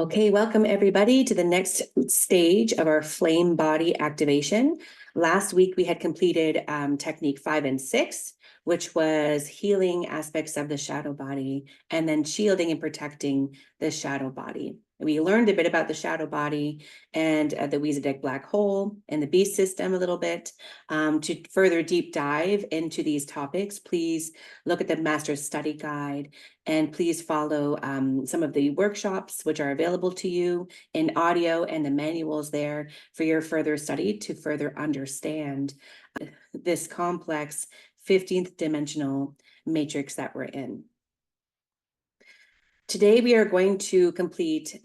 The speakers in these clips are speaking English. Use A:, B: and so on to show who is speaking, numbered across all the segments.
A: Okay, welcome everybody to the next stage of our flame body activation. Last week we had completed technique 5 and 6, which was healing aspects of the shadow body and then shielding and protecting the shadow body. We learned a bit about the shadow body and the Melchizedek black hole and the beast system a little bit. To further deep dive into these topics, please look at the Master's Study Guide and please follow some of the workshops which are available to you in audio and the manuals there for your further study to further understand this complex 15th dimensional matrix that we're in. Today, we are going to complete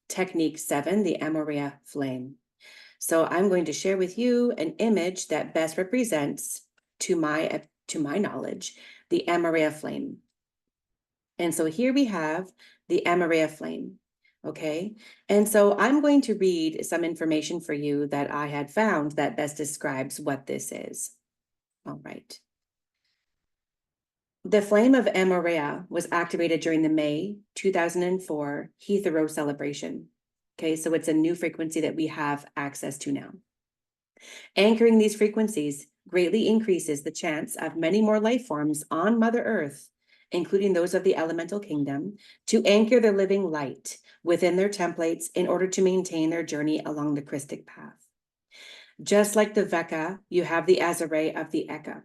A: technique 7, the Amoraea flame. So I'm going to share with you an image that best represents, to my knowledge, the Amoraea flame. And so here we have the Amoraea flame, okay? And so I'm going to read some information for you that I had found that best describes what this is. All right. The flame of Amoraea was activated during the May 2004 Heathrow celebration. Okay, so it's a new frequency that we have access to now. Anchoring these frequencies greatly increases the chance of many more life forms on Mother Earth, including those of the elemental kingdom, to anchor the living light within their templates in order to maintain their journey along the Christic path. Just like the Veka, you have the Amoraea of the Eka.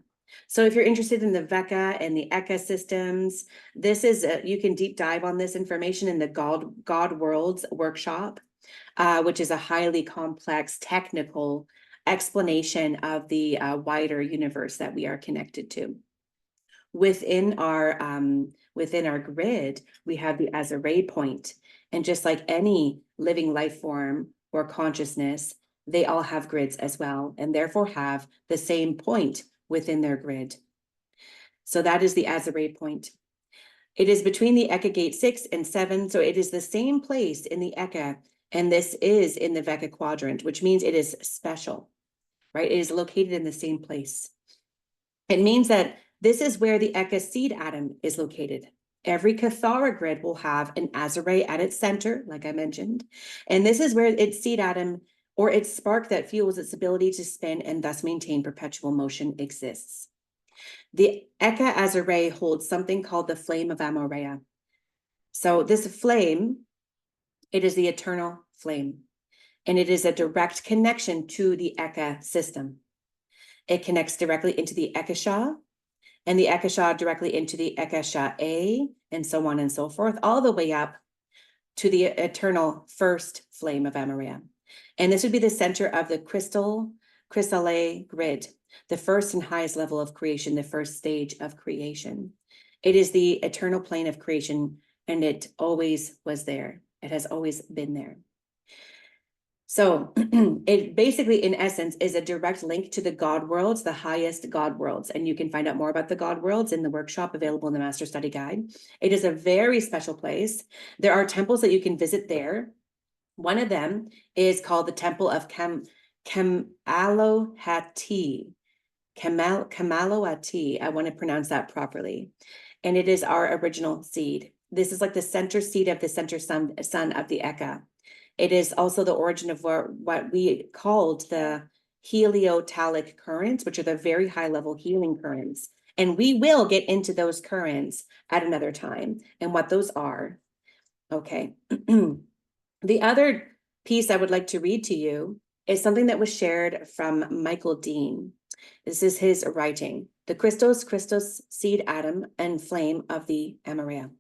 A: So if you're interested in the Veka and the Eka systems, this is you can deep dive on this information in the God Worlds workshop, which is a highly complex technical explanation of the wider universe that we are connected to. Within our grid, we have the Amoraea point, and just like any living life form or consciousness, they all have grids as well, and therefore have the same point within their grid. So that is the Amoraea point. It is between the Eka gate 6 and 7, so it is the same place in the Eka, and this is in the Veka quadrant, which means it is special, right? It is located in the same place. It means that this is where the Eka seed atom is located. Every Kathara grid will have an Amoraea at its center, like I mentioned, and this is where its seed atom or its spark that fuels its ability to spin and thus maintain perpetual motion exists. The Eka Amoraea holds something called the flame of Amoraea. So this flame, it is the eternal flame, and it is a direct connection to the Eka system. It connects directly into the Eckasha, and the Eckasha directly into the Eckasha A, and so on and so forth, all the way up to the eternal first flame of Amoraea. And this would be the center of the chrysalis grid, the first and highest level of creation, the first stage of creation. It is the eternal plane of creation, and it always was there. It has always been there. So it basically, in essence, is a direct link to the God worlds, the highest God worlds. And you can find out more about the God worlds in the workshop available in the Master Study Guide. It is a very special place. There are temples that you can visit there. One of them is called the Temple of Kamalohati. Kamalohati. I want to pronounce that properly. And it is our original seed. This is like the center seed of the center sun of the Eka. It is also the origin of what we called the heliotalic currents, which are the very high level healing currents. And we will get into those currents at another time and what those are. Okay. The other piece I would like to read to you is something that was shared from Michael Dean. This is his writing, the Christos seed atom and flame of the Amoraea.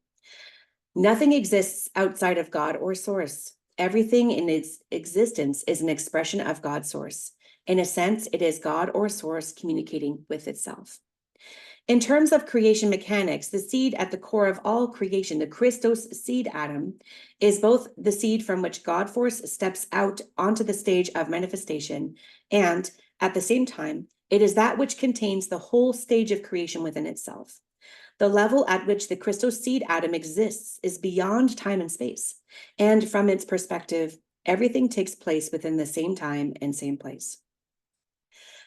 A: Nothing exists outside of God or source. Everything in its existence is an expression of God's source. In a sense, it is God or source communicating with itself. In terms of creation mechanics, the seed at the core of all creation, the Christos seed atom, is both the seed from which God force steps out onto the stage of manifestation, and at the same time, it is that which contains the whole stage of creation within itself. The level at which the Christos seed atom exists is beyond time and space, and from its perspective, everything takes place within the same time and same place.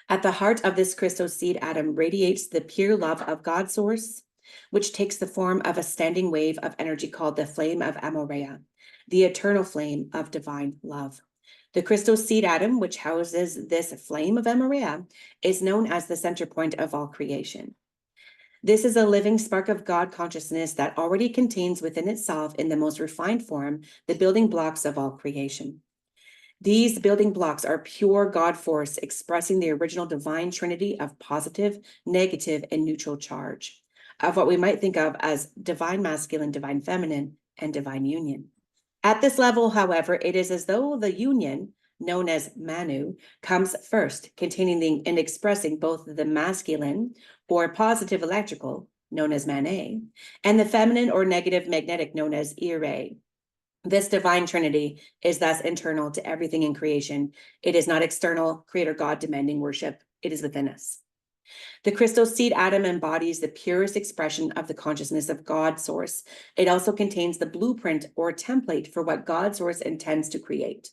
A: At the heart of this Christos seed atom radiates the pure love of God's source, which takes the form of a standing wave of energy called the flame of Amoraea, the eternal flame of divine love. The crystal seed atom, which houses this flame of Amoraea, is known as the center point of all creation. This is a living spark of God consciousness that already contains within itself, in the most refined form, the building blocks of all creation. These building blocks are pure God force, expressing the original divine trinity of positive, negative, and neutral charge, of what we might think of as divine masculine, divine feminine, and divine union. At this level, however, it is as though the union, known as Manu, comes first, containing and expressing both the masculine or positive electrical, known as Mane, and the feminine or negative magnetic, known as Ire. This divine trinity is thus internal to everything in creation. It is not external, creator God demanding worship. It is within us. The crystal seed atom embodies the purest expression of the consciousness of God source. It also contains the blueprint or template for what God source intends to create.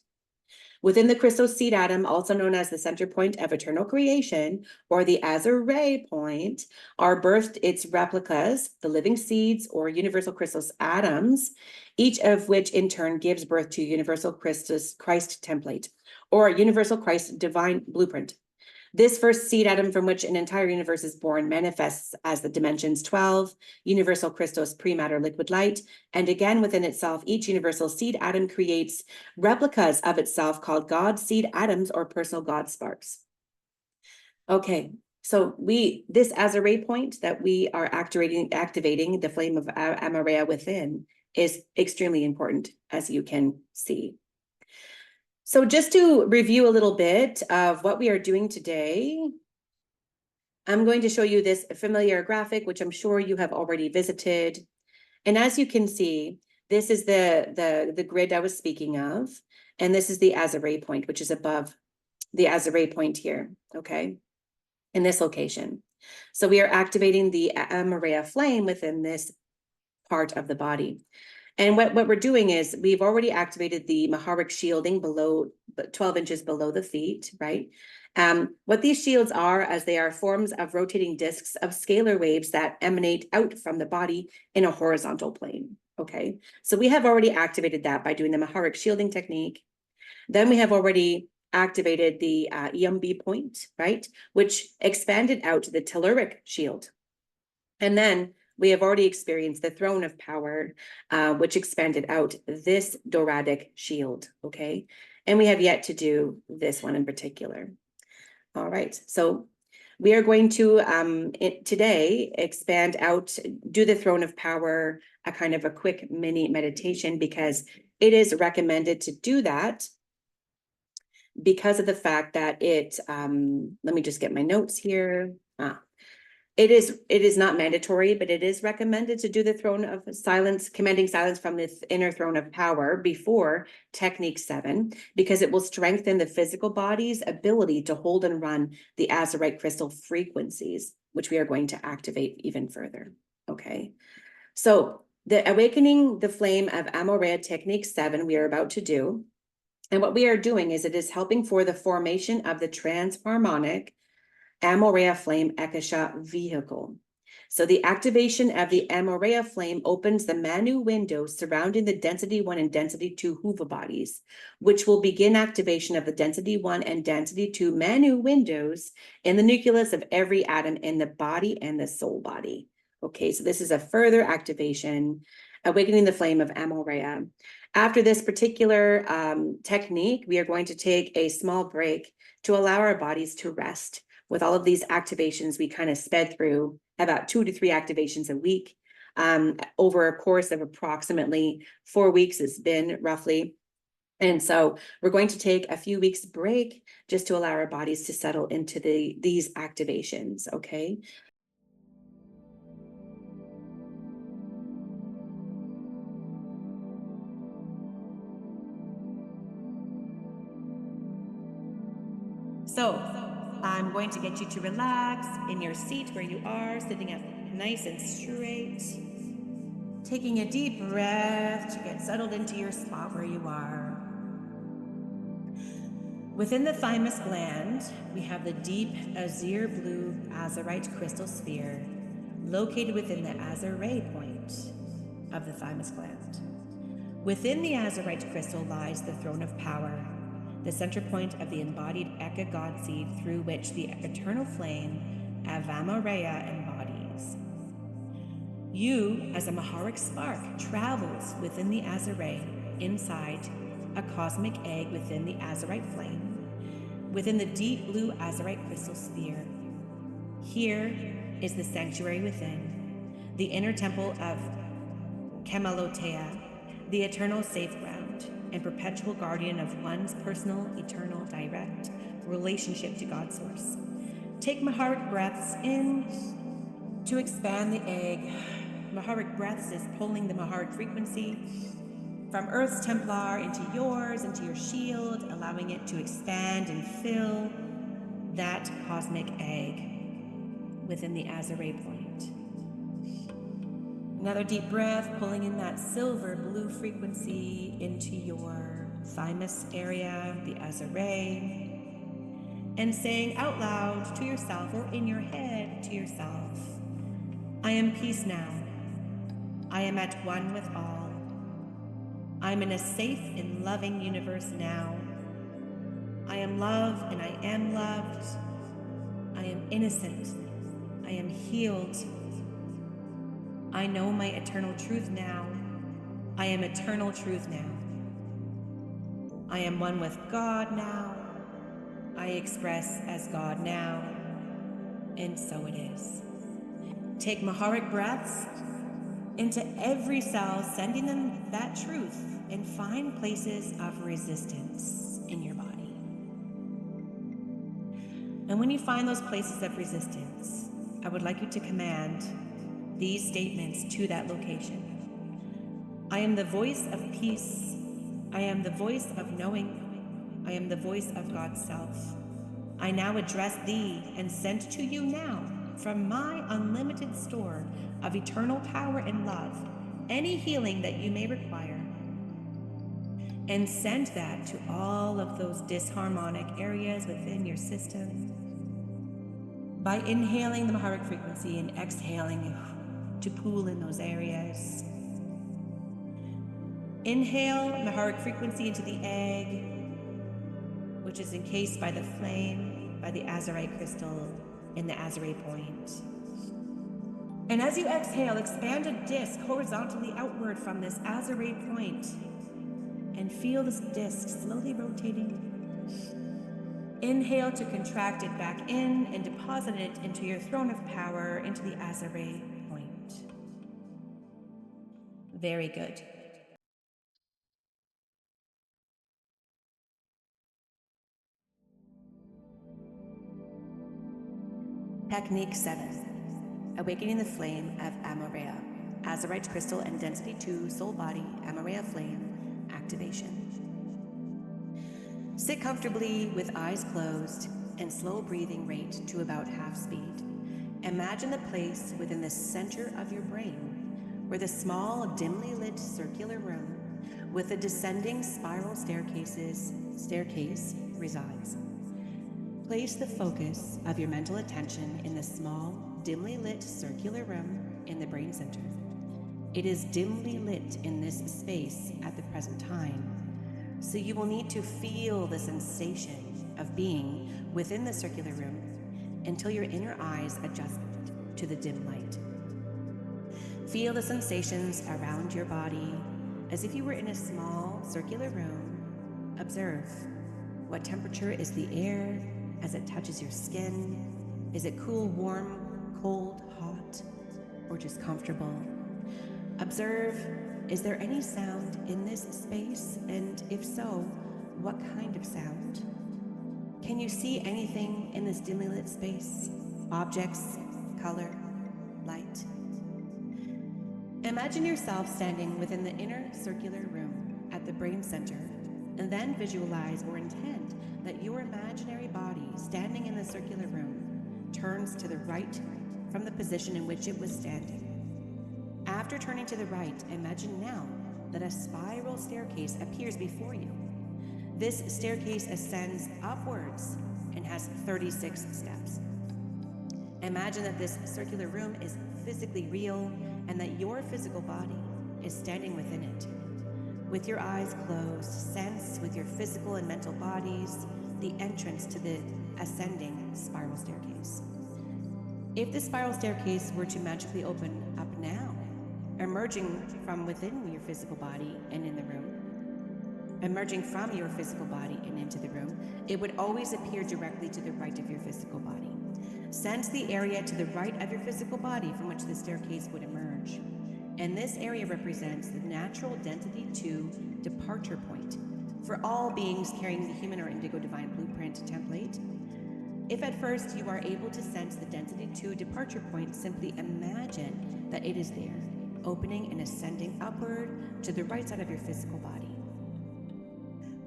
A: Within the crystal seed atom, also known as the center point of eternal creation, or the Amoraea point, are birthed its replicas, the living seeds or universal crystal atoms, each of which in turn gives birth to universal Christ template, or universal Christ divine blueprint. This first seed atom from which an entire universe is born manifests as the dimensions 12, universal Christos pre-matter liquid light, and again within itself, each universal seed atom creates replicas of itself called God seed atoms or personal God sparks. Okay, so this Amoraea point that we are activating the flame of Amoraea within is extremely important, as you can see. So just to review a little bit of what we are doing today, I'm going to show you this familiar graphic, which I'm sure you have already visited. And as you can see, this is the grid I was speaking of. And this is the Amoraea point, which is above the Amoraea point here, okay, in this location. So we are activating the Amoraea flame within this part of the body. And what we're doing is we've already activated the Maharic shielding below 12 inches below the feet, right? What these shields are, as they are forms of rotating discs of scalar waves that emanate out from the body in a horizontal plane, okay? So we have already activated that by doing the Maharic shielding technique. Then we have already activated the EMB point, right? Which expanded out to the telluric shield. And then we have already experienced the throne of power, which expanded out this doradic shield, okay? And we have yet to do this one in particular. All right, so we are going to today expand out, do the throne of power, a kind of a quick mini meditation, because it is recommended to do that because of the fact that it, let me just get my notes here. It is not mandatory, but it is recommended to do the throne of silence, commanding silence from this inner throne of power before technique 7, because it will strengthen the physical body's ability to hold and run the azurite crystal frequencies, which we are going to activate even further. Okay, so the awakening the flame of Amoraea technique 7 we are about to do. And what we are doing is it is helping for the formation of the transharmonic Amoraea flame Eckasha vehicle. So the activation of the Amoraea flame opens the Manu windows surrounding the density 1 and density 2 Huva bodies, which will begin activation of the density 1 and density 2 Manu windows in the nucleus of every atom in the body and the soul body. Okay, so this is a further activation, awakening the flame of Amoraea. After this particular technique, we are going to take a small break to allow our bodies to rest. With all of these activations, we kind of sped through about 2 to 3 activations a week over a course of approximately 4 weeks. It's been roughly. And so we're going to take a few weeks break just to allow our bodies to settle into these activations, okay? So I'm going to get you to relax in your seat where you are, sitting up nice and straight. Taking a deep breath to get settled into your spot where you are. Within the thymus gland, we have the deep azure blue azurite crystal sphere, located within the Amoraea point of the thymus gland. Within the azurite crystal lies the throne of power, the center point of the embodied Eka God seed through which the eternal flame of Amoraea embodies. You, as a Maharic spark, travels within the Amoraea, inside a cosmic egg within the azurite flame, within the deep blue azurite crystal sphere. Here is the sanctuary within, the inner temple of Keylontic, the eternal safe ground and perpetual guardian of one's personal, eternal, direct relationship to God Source. Take Maharic breaths in to expand the egg. Maharic breaths is pulling the Maharic frequency from Earth's Templar into yours, into your shield, allowing it to expand and fill that cosmic egg within the Amoraea point. Another deep breath, pulling in that silver blue frequency into your thymus area, the Amoraea, and saying out loud to yourself or in your head to yourself, I am peace now. I am at one with all. I'm in a safe and loving universe now. I am love and I am loved. I am innocent. I am healed. I know my eternal truth now. I am eternal truth now. I am one with God now. I express as God now. And so it is. Take Maharic breaths into every cell, sending them that truth, and find places of resistance in your body. And when you find those places of resistance, I would like you to command these statements to that location. I am the voice of peace. I am the voice of knowing. I am the voice of God's self. I now address thee and send to you now, from my unlimited store of eternal power and love, any healing that you may require, and send that to all of those disharmonic areas within your system by inhaling the Maharic frequency and exhaling to pool in those areas. Inhale Maharic frequency into the egg, which is encased by the flame, by the azurite crystal in the Amoraea point. And as you exhale, expand a disc horizontally outward from this Amoraea point and feel this disc slowly rotating. Inhale to contract it back in and deposit it into your throne of power, into the Amoraea point. Very good. Technique 7. Awakening the flame of Amoraea. Azurite crystal and density 2 soul body Amoraea flame activation. Sit comfortably with eyes closed and slow breathing rate to about half speed. Imagine the place within the center of your brain where the small, dimly lit circular room with the descending spiral staircase resides. Place the focus of your mental attention in the small, dimly lit circular room in the brain center. It is dimly lit in this space at the present time, so you will need to feel the sensation of being within the circular room until your inner eyes adjust to the dim light. Feel the sensations around your body as if you were in a small circular room. Observe what temperature is the air as it touches your skin. Is it cool, warm, cold, hot, or just comfortable? Observe, is there any sound in this space? And if so, what kind of sound? Can you see anything in this dimly lit space? Objects, color, light? Imagine yourself standing within the inner circular room at the brain center, and then visualize or intend that your imaginary body standing in the circular room turns to the right from the position in which it was standing. After turning to the right, imagine now that a spiral staircase appears before you. This staircase ascends upwards and has 36 steps. Imagine that this circular room is physically real and that your physical body is standing within it. With your eyes closed, sense with your physical and mental bodies the entrance to the ascending spiral staircase. If the spiral staircase were to magically open up now, emerging from within your physical body and in the room, emerging from your physical body and into the room, it would always appear directly to the right of your physical body. Sense the area to the right of your physical body from which the staircase would emerge. And this area represents the natural density 2 departure point for all beings carrying the human or indigo divine blueprint template. If at first you are able to sense the density 2 departure point, simply imagine that it is there, opening and ascending upward to the right side of your physical body.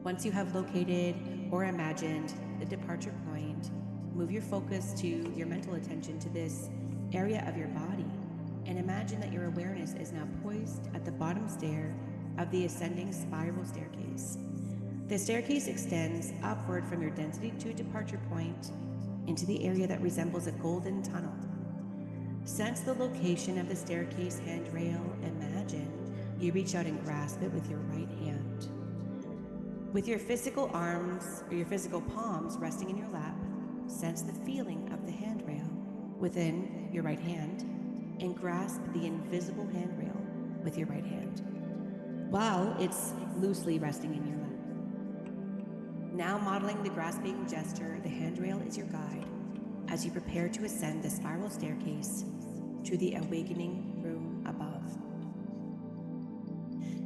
A: Once you have located or imagined the departure point, move your focus to your mental attention to this area of your body and imagine that your awareness is now poised at the bottom stair of the ascending spiral staircase. The staircase extends upward from your density 2 departure point into the area that resembles a golden tunnel. Sense the location of the staircase handrail. Imagine you reach out and grasp it with your right hand. With your physical arms or your physical palms resting in your lap, sense the feeling of the handrail within your right hand and grasp the invisible handrail with your right hand while it's loosely resting in your lap. Now modeling the grasping gesture, the handrail is your guide as you prepare to ascend the spiral staircase to the awakening room above.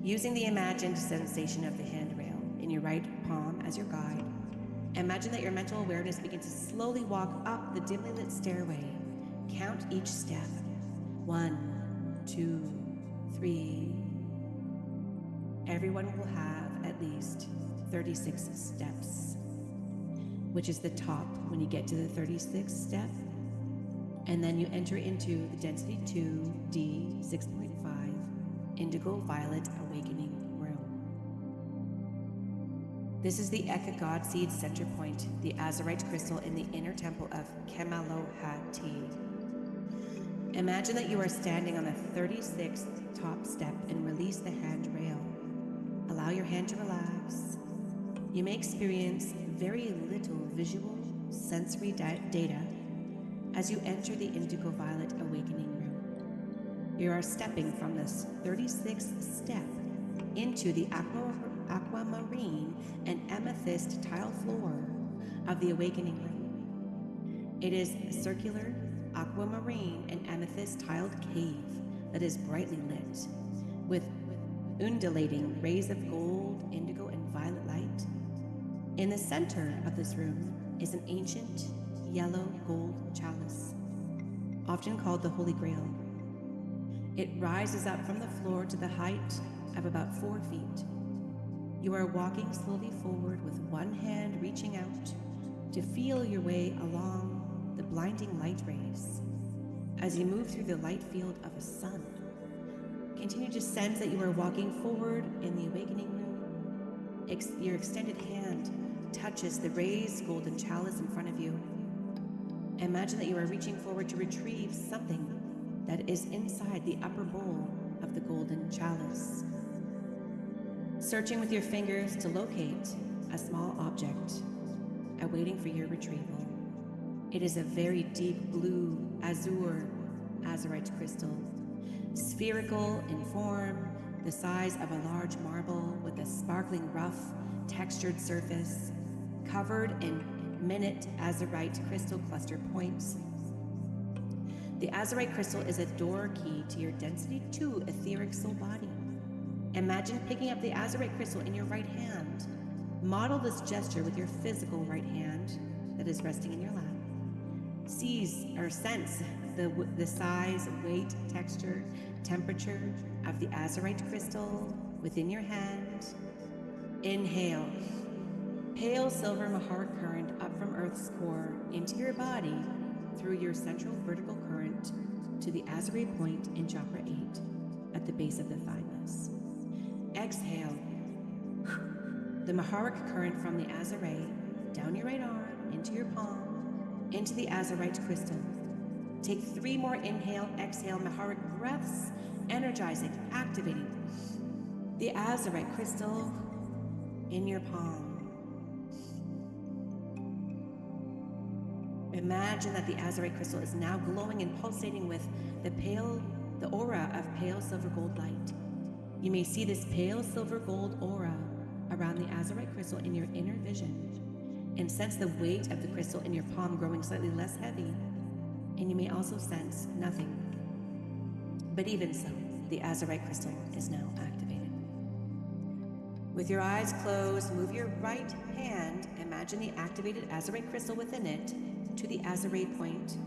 A: Using the imagined sensation of the handrail in your right palm as your guide, imagine that your mental awareness begins to slowly walk up the dimly lit stairway. Count each step. 1, 2, 3. Everyone will have at least 36 steps, which is the top when you get to the 36th step. And then you enter into the density 2 D 6.5 indigo violet awakening room. This is the Eka God Seed center point, the azurite crystal in the inner temple of Kemallohati. Imagine that you are standing on the 36th top step and release the handrail. Allow your hand to relax. You may experience very little visual, sensory data as you enter the indigo violet awakening room. You are stepping from this 36th step into the aquamarine and amethyst tile floor of the awakening room. It is a circular, aquamarine and amethyst tiled cave that is brightly lit with undulating rays of gold, indigo, and violet light. In the center of this room is an ancient yellow gold chalice, often called the Holy Grail. It rises up from the floor to the height of about 4 feet. You are walking slowly forward with one hand reaching out to feel your way along the blinding light rays. As you move through the light field of a sun, continue to sense that you are walking forward in the awakening room. Your extended hand touches the raised golden chalice in front of you. Imagine that you are reaching forward to retrieve something that is inside the upper bowl of the golden chalice. Searching with your fingers to locate a small object, awaiting for your retrieval. It is a very deep blue azurite crystal, spherical in form, the size of a large marble with a sparkling rough, textured surface, covered in minute azurite crystal cluster points. The azurite crystal is a door key to your density 2 etheric soul body. Imagine picking up the azurite crystal in your right hand. Model this gesture with your physical right hand that is resting in your lap. Seize or sense the size, weight, texture, temperature of the azurite crystal within your hand. Inhale. Pale silver Mahara current up from Earth's core into your body through your central vertical current to the azurite point in chakra 8 at the base of the thymus. Exhale. The Mahara current from the azurite down your right arm into your palm into the azurite crystal. Take 3 more inhale, exhale, Maharic breaths, energizing, activating the azurite crystal in your palm. Imagine that the azurite crystal is now glowing and pulsating with the aura of pale silver gold light. You may see this pale silver gold aura around the azurite crystal in your inner vision, and sense the weight of the crystal in your palm growing slightly less heavy, and you may also sense nothing. But even so, the azurite crystal is now activated. With your eyes closed, move your right hand, imagine the activated azurite crystal within it, to the azurite point.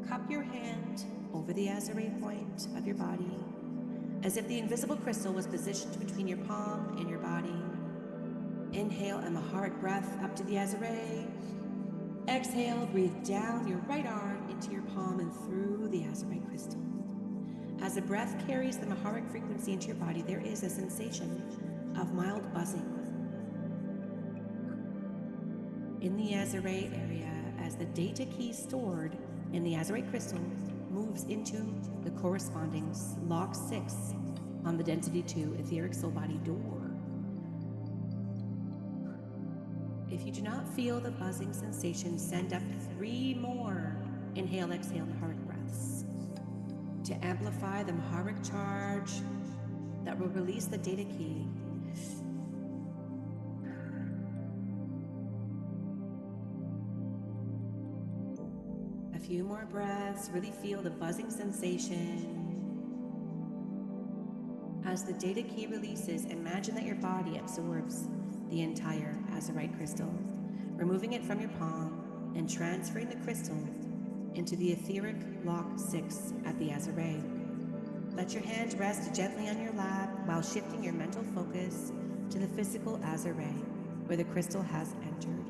A: Cup your hand over the azurite point of your body, as if the invisible crystal was positioned between your palm and your body. Inhale a Maharic breath up to the azurite. Exhale, breathe down your right arm into your palm and through the azurite crystal. As the breath carries the Maharic frequency into your body, there is a sensation of mild buzzing in the azurite area as the data key stored in the azurite crystal moves into the corresponding lock 6 on the density 2 etheric soul body door. If you do not feel the buzzing sensation, send up 3 more inhale, exhale, Maharic breaths to amplify the Maharic charge that will release the data key. A few more breaths, really feel the buzzing sensation. As the data key releases, imagine that your body absorbs the entire azurite crystal, removing it from your palm and transferring the crystal into the etheric lock 6 at the azurite. Let your hand rest gently on your lap while shifting your mental focus to the physical azurite where the crystal has entered.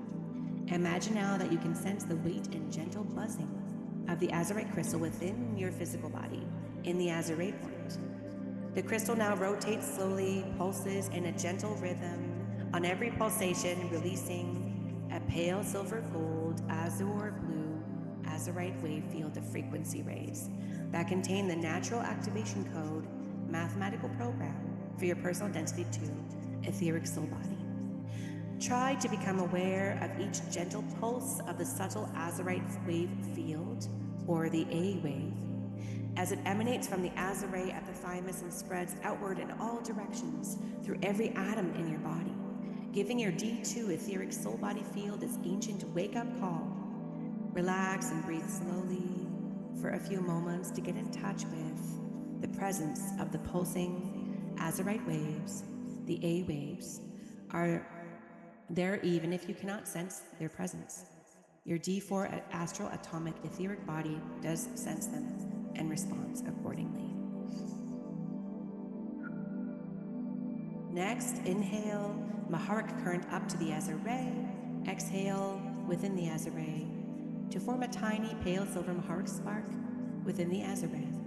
A: Imagine now that you can sense the weight and gentle buzzing of the azurite crystal within your physical body in the azurite point. The crystal now rotates slowly, pulses in a gentle rhythm, on every pulsation releasing a pale silver gold, azure blue, azurite wave field of frequency rays that contain the natural activation code mathematical program for your personal density 2 etheric soul body. Try to become aware of each gentle pulse of the subtle azurite wave field, or the A wave, as it emanates from the azurite at the thymus and spreads outward in all directions through every atom in your body, giving your D2 etheric soul body field its ancient wake-up call. Relax and breathe slowly for a few moments to get in touch with the presence of the pulsing azurite waves. The A waves are there even if you cannot sense their presence. Your D4 astral atomic etheric body does sense them and responds accordingly. Next, inhale Maharic current up to the azurite. Exhale within the azurite to form a tiny pale silver Maharic spark within the azurite.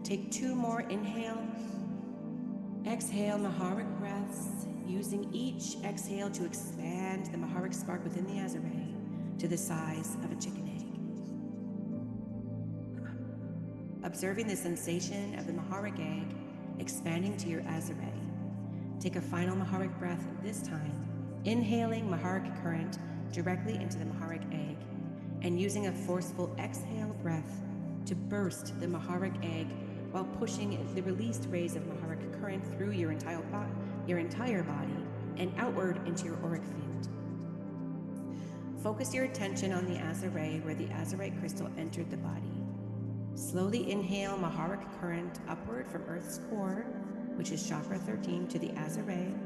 A: Take 2 more inhale, exhale Maharic breaths, using each exhale to expand the Maharic spark within the azurite to the size of a chicken egg. Observing the sensation of the Maharic egg expanding to your azurite. Take a final Maharic breath this time, inhaling Maharic current directly into the Maharic egg and using a forceful exhale breath to burst the Maharic egg while pushing the released rays of Maharic current through your entire body and outward into your auric field. Focus your attention on the azurite where the azurite crystal entered the body. Slowly inhale Maharic current upward from Earth's core, which is chakra 13, to the azurite.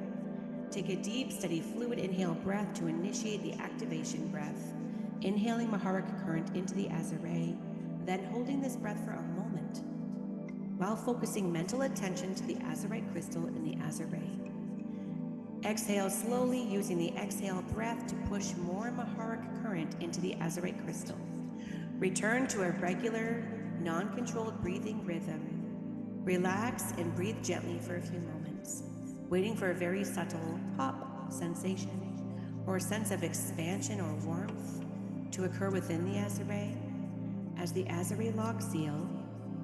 A: Take a deep, steady, fluid inhale breath to initiate the activation breath, inhaling Maharic current into the azurite, then holding this breath for a moment, while focusing mental attention to the azurite crystal in the azurite. Exhale slowly, using the exhale breath to push more Maharic current into the azurite crystal. Return to a regular, non-controlled breathing rhythm. Relax and breathe gently for a few moments, waiting for a very subtle pop sensation or sense of expansion or warmth to occur within the azurite as the Azaray lock seal,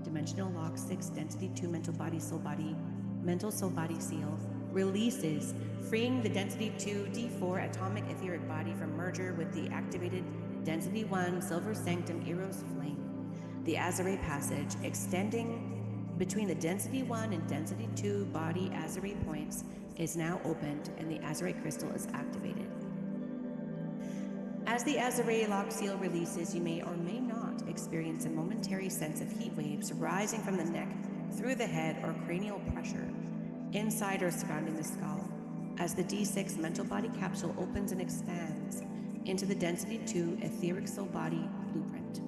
A: dimensional lock 6, density 2, mental body, soul body, mental soul body seal, releases, freeing the density 2 D4 atomic etheric body from merger with the activated density 1 silver sanctum Eros flame. The Azaray passage, extending between the density 1 and density 2 body Azaray points, is now opened and the Azaray crystal is activated. As the Azaray lock seal releases, you may or may not experience a momentary sense of heat waves rising from the neck through the head or cranial pressure inside or surrounding the skull as the D6 mental body capsule opens and expands into the density 2 etheric soul body blueprint.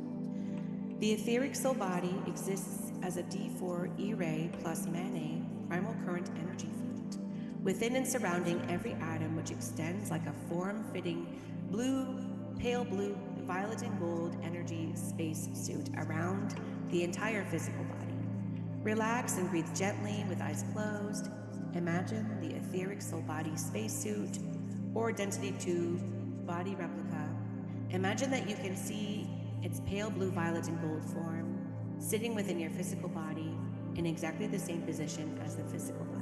A: The etheric soul body exists as a D4 E-ray plus man-A primal current energy field within and surrounding every atom, which extends like a form-fitting blue, pale blue, violet and gold energy space suit around the entire physical body. Relax and breathe gently with eyes closed. Imagine the etheric soul body spacesuit or density 2 body replica. Imagine that you can see its pale blue, violet, and gold form sitting within your physical body in exactly the same position as the physical body.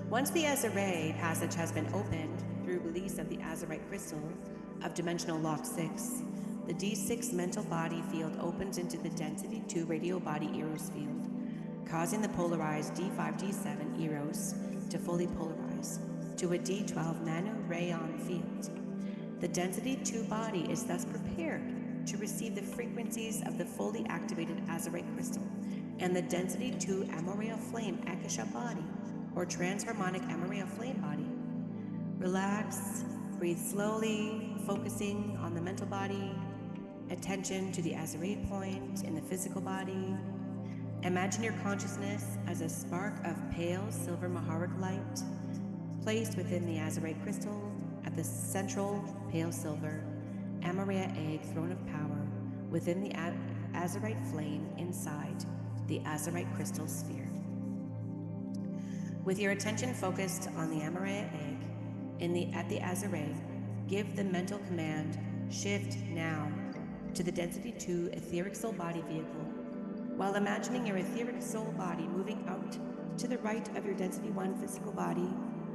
A: Once the Azaray passage has been opened through release of the Azarite crystal of dimensional lock 6, the D6 mental body field opens into the density 2 radio body Eros field, causing the polarized D5, D7 Eros to fully polarize to a D12 nano rayon field. The density 2 body is thus prepared to receive the frequencies of the fully activated Azarite crystal and the density 2 Amoraea flame Eckasha body or transharmonic Amoraea flame body. Relax, breathe slowly, focusing on the mental body, attention to the Azaray point in the physical body. Imagine your consciousness as a spark of pale silver maharic light placed within the Azarite crystal at the central pale silver Amoraea egg throne of power within the Azarite flame inside the Azarite crystal sphere. With your attention focused on the Amoraea egg at the Azaray, give the mental command, shift now, to the density 2 etheric soul body vehicle, while imagining your etheric soul body moving out to the right of your density 1 physical body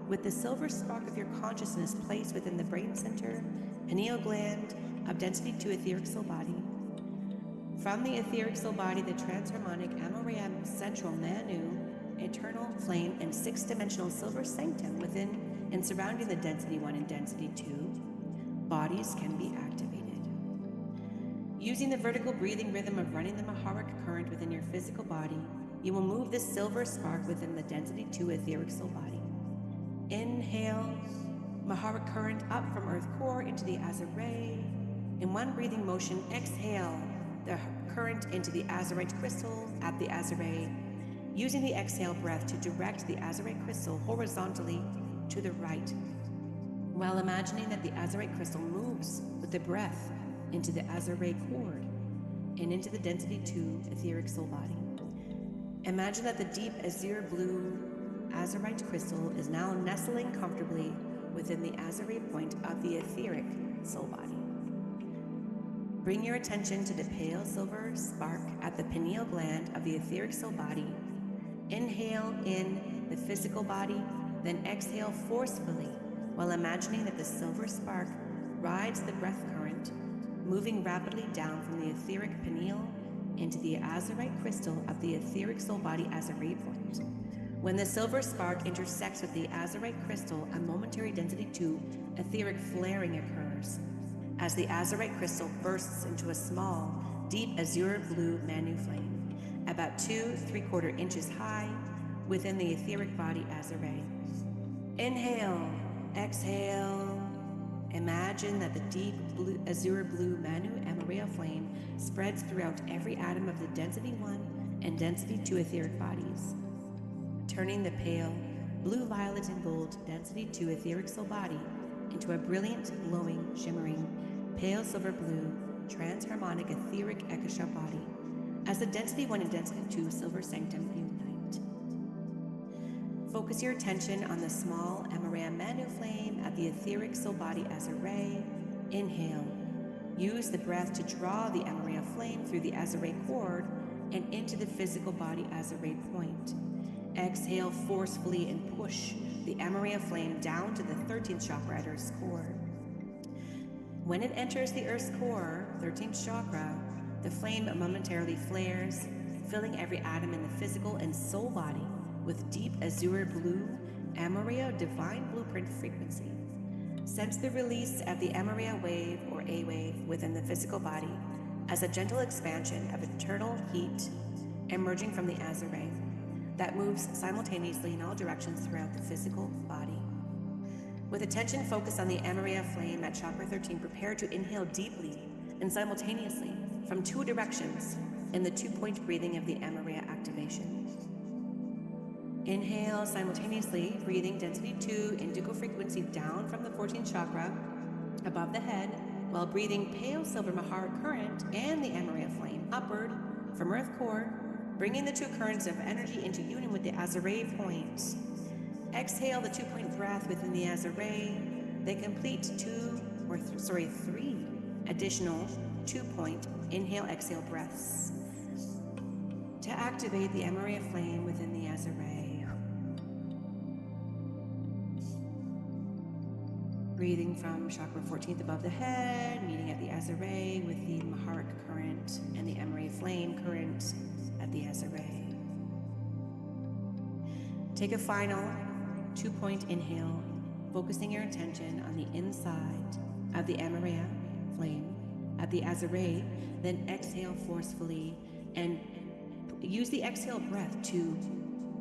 A: with the silver spark of your consciousness placed within the brain center, pineal gland of density 2 etheric soul body. From the etheric soul body, the transharmonic Amoraea central Manu, eternal flame, and 6-dimensional silver sanctum within and surrounding the density 1 and density 2 bodies can be activated. Using the vertical breathing rhythm of running the maharic current within your physical body, you will move this silver spark within the density 2 etheric soul body. Inhale, maharic current up from earth core into the Azaray. In one breathing motion, exhale the current into the Azarite crystal at the Azaray, using the exhale breath to direct the Azarite crystal horizontally to the right, while imagining that the Azarite crystal moves with the breath into the Azaray cord and into the density 2 etheric soul body. Imagine that the deep azure blue Azarite crystal is now nestling comfortably within the Azaray point of the etheric soul body. Bring your attention to the pale silver spark at the pineal gland of the etheric soul body. Inhale in the physical body, then exhale forcefully while imagining that the silver spark rides the breath current, moving rapidly down from the etheric pineal into the Azarite crystal of the etheric soul body Azaray point. When the silver spark intersects with the Azarite crystal, a momentary density 2 etheric flaring occurs as the Azarite crystal bursts into a small, deep azure blue Manu flame, about 2 3/4 inches high within the etheric body Azaray. Inhale, exhale. Imagine that the deep blue, azure blue Manu Amoraea flame spreads throughout every atom of the density 1 and density 2 etheric bodies, turning the pale blue, violet, and gold density 2 etheric soul body into a brilliant, glowing, shimmering, pale silver blue, transharmonic etheric Eckasha body as the density 1 and density 2 silver sanctum unite. Focus your attention on the small Amoraea Manu flame at the etheric soul body Azaray. Inhale, Use the breath to draw the Amoraea flame through the Amoraea cord and into the physical body Amoraea point. Exhale forcefully and push the Amoraea flame down to the 13th chakra at Earth's core. When it enters the Earth's core, 13th chakra, the flame momentarily flares, filling every atom in the physical and soul body with deep azure blue Amoraea divine blueprint frequency. Sense the release of the Amoraea wave or A wave within the physical body as a gentle expansion of eternal heat emerging from the Amoraea that moves simultaneously in all directions throughout the physical body. With attention focused on the Amoraea flame at chakra 13, prepare to inhale deeply and simultaneously from 2 directions in the 2-point breathing of the Amoraea activation. Inhale simultaneously, breathing density 2 indigo frequency down from the 14th chakra above the head, while breathing pale silver Mahara current and the Amoraea flame upward from Earth core, bringing the 2 currents of energy into union with the Amoraea point. Exhale the 2-point breath within the Amoraea, then complete 3 additional 2-point inhale-exhale breaths to activate the Amoraea flame within the Amoraea. Breathing from chakra 14th above the head, meeting at the Amoraea with the Mahara current and the Amoraea flame current at the Amoraea. Take a final 2-point inhale, focusing your attention on the inside of the Amoraea flame at the Amoraea, then exhale forcefully and use the exhale breath to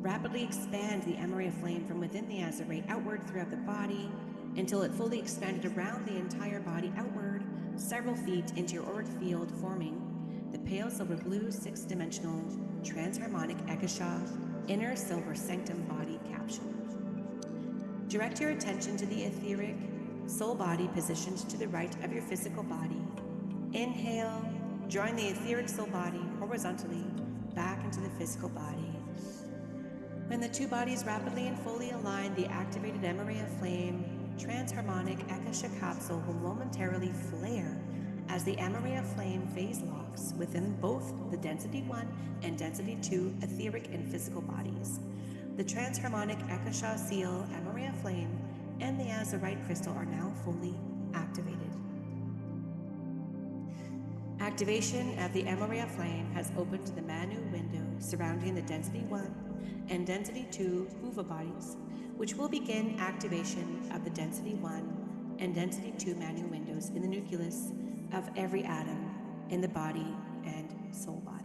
A: rapidly expand the Amoraea flame from within the Amoraea outward throughout the body until it fully expanded around the entire body outward several feet into your auric field, forming the pale silver blue 6-dimensional transharmonic Eckasha inner silver sanctum body capsule. Direct your attention to the etheric soul body positioned to the right of your physical body. Inhale, drawing the etheric soul body horizontally back into the physical body. When the 2 bodies rapidly and fully align, the activated Amoraea flame transharmonic Eckasha capsule will momentarily flare as the Amoraea flame phase locks within both the density 1 and density 2 etheric and physical bodies. The transharmonic Eckasha seal, Amoraea flame, and the azurite crystal are now fully activated. Activation of the Amoraea flame has opened the Manu window surrounding the density 1 and density 2 Huva bodies, which will begin activation of the density 1 and density 2 Manu windows in the nucleus of every atom in the body and soul body.